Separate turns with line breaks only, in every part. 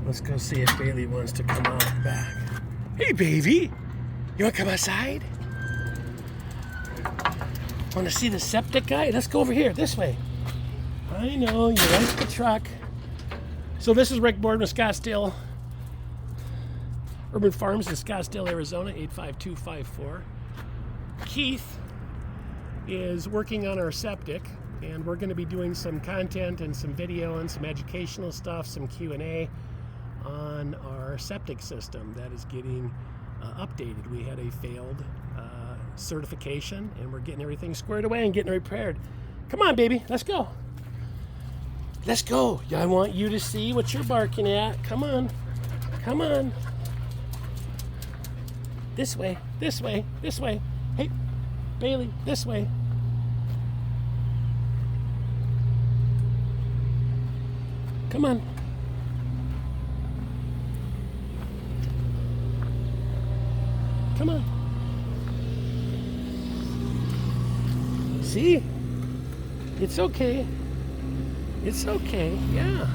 Let's go see if Bailey wants to come out back. Hey, baby. You want to come outside? Want to see the septic guy? Let's go over here, this way. I know, you like the truck. So this is Rick Board with Scottsdale Urban Farms in Scottsdale, Arizona, 85254. Keith is working on our septic, and we're going to be doing some content and some video and some educational stuff, some Q&A on our septic system that is getting updated. We had a failed certification, and we're getting everything squared away and getting repaired. Come on, baby, let's go. Let's go. I want you to see what you're barking at. Come on. Come on. This way, this way, this way. Hey, Bailey, this way. Come on. Come on. See? It's okay. It's okay, yeah.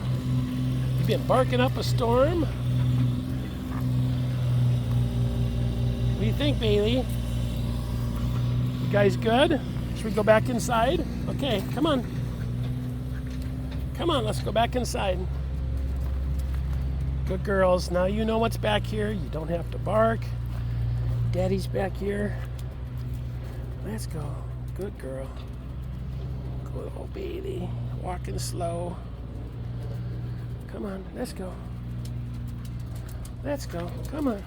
You've been barking up a storm. What do you think, Bailey? You guys good? Should we go back inside? Okay, come on. Come on, let's go back inside. Good girls. Now you know what's back here. You don't have to bark. Daddy's back here. Let's go. Good girl. Good old Bailey. Walking slow. Come on, let's go. Let's go. Come on.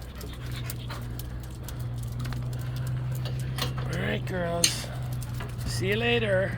All right, girls. See you later.